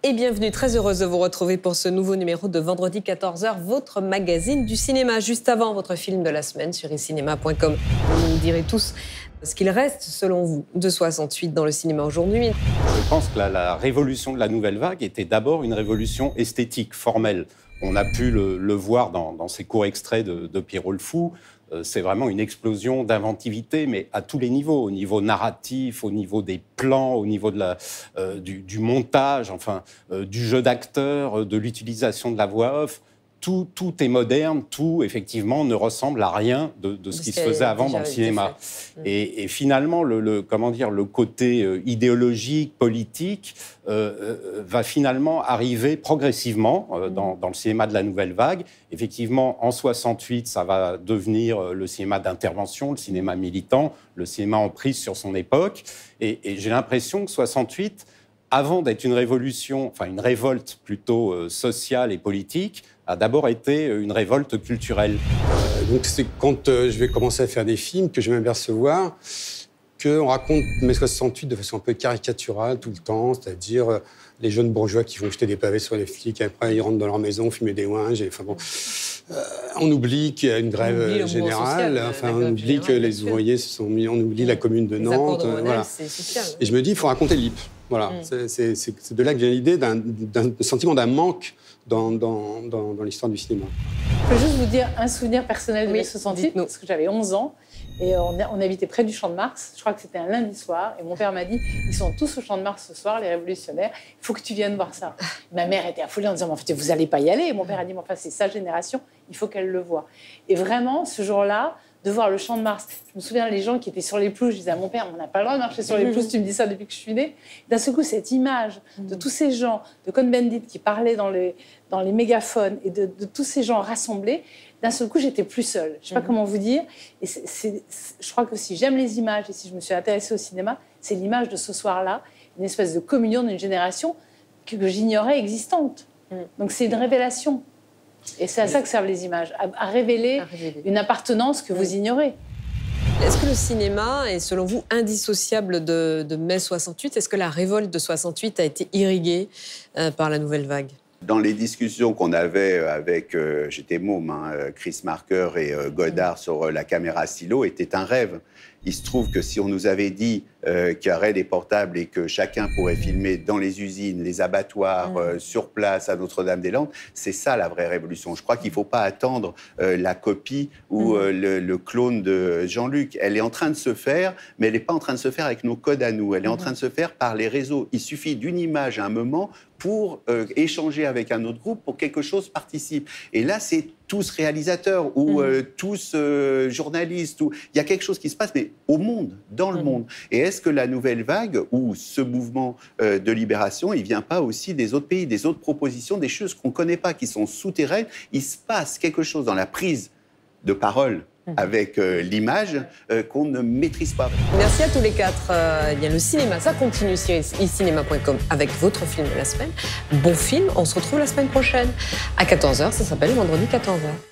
et bienvenue. Très heureuse de vous retrouver pour ce nouveau numéro de vendredi 14h, votre magazine du cinéma. Juste avant votre film de la semaine sur icinema.com. Vous nous direz tous ce qu'il reste, selon vous, de 68 dans le cinéma aujourd'hui. Je pense que la révolution de la nouvelle vague était d'abord une révolution esthétique, formelle. On a pu le voir dans ces courts extraits de Pierrot le Fou. C'est vraiment une explosion d'inventivité, mais à tous les niveaux, au niveau narratif, au niveau des plans, au niveau du montage, enfin, du jeu d'acteurs, de l'utilisation de la voix off. Tout est moderne, tout, effectivement, ne ressemble à rien de ce qui se faisait avant dans le cinéma. Et finalement, le côté idéologique, politique, va finalement arriver progressivement dans le cinéma de la nouvelle vague. Effectivement, en 68, ça va devenir le cinéma d'intervention, le cinéma militant, le cinéma en prise sur son époque. Et j'ai l'impression que 68, avant d'être une révolution, enfin une révolte plutôt sociale et politique, a d'abord été une révolte culturelle. Donc c'est quand je vais commencer à faire des films que je vais m'apercevoir qu'on raconte mai 68 de façon un peu caricaturale tout le temps, c'est-à-dire les jeunes bourgeois qui vont jeter des pavés sur les flics, et après ils rentrent dans leur maison, fumer des ouinges, enfin bon... on oublie qu'il y a une grève générale, on oublie que les ouvriers se sont mis, on oublie la commune de Nantes, voilà. Et je me dis, il faut raconter l'IP. Voilà, c'est de là que vient l'idée d'un sentiment d'un manque dans l'histoire du cinéma. Je peux juste vous dire un souvenir personnel de mai 68, parce que j'avais 11 ans, et on habitait près du Champ de Mars, je crois que c'était un lundi soir, et mon père m'a dit, ils sont tous au Champ de Mars ce soir, les révolutionnaires, il faut que tu viennes voir ça. Ma mère était affolée en disant, mais en fait, vous n'allez pas y aller, et mon père a dit, mais enfin, c'est sa génération, il faut qu'elle le voie. Et vraiment, ce jour-là, de voir le Champ de Mars. Je me souviens, les gens qui étaient sur les pelouses, je disais à mon père, on n'a pas le droit de marcher sur les pelouses, tu me dis ça depuis que je suis née. D'un seul coup, cette image de tous ces gens, de Cohn-Bendit qui parlaient dans les mégaphones et de tous ces gens rassemblés, d'un seul coup, j'étais plus seule. Je ne sais pas comment vous dire. Et je crois que si j'aime les images et si je me suis intéressée au cinéma, c'est l'image de ce soir-là, une espèce de communion d'une génération que j'ignorais existante. Donc c'est une révélation. Et c'est à ça que servent les images, à révéler une appartenance que vous ignorez. Est-ce que le cinéma est, selon vous, indissociable de mai 68 ? Est-ce que la révolte de 68 a été irriguée par la nouvelle vague ? Dans les discussions qu'on avait avec, j'étais môme, Chris Marker et Godard sur la caméra stylo, était un rêve. Il se trouve que si on nous avait dit qu'il y aurait des portables et que chacun pourrait filmer dans les usines, les abattoirs, sur place à Notre-Dame-des-Landes, c'est ça la vraie révolution. Je crois qu'il ne faut pas attendre la copie ou le clone de Jean-Luc. Elle est en train de se faire, mais elle n'est pas en train de se faire avec nos codes à nous. Elle est en train de se faire par les réseaux. Il suffit d'une image à un moment pour échanger avec un autre groupe, pour que quelque chose participe. Et là, c'est tous réalisateurs ou tous journalistes. Il y a quelque chose qui se passe, mais au monde, dans le monde. Et est-ce que la nouvelle vague ou ce mouvement de libération, il ne vient pas aussi des autres pays, des autres propositions, des choses qu'on ne connaît pas, qui sont souterraines? Il se passe quelque chose dans la prise de parole avec l'image qu'on ne maîtrise pas. Merci à tous les quatre. Le cinéma, ça continue sur icinema.com avec votre film de la semaine. Bon film, on se retrouve la semaine prochaine. À 14h, ça s'appelle Vendredi 14h.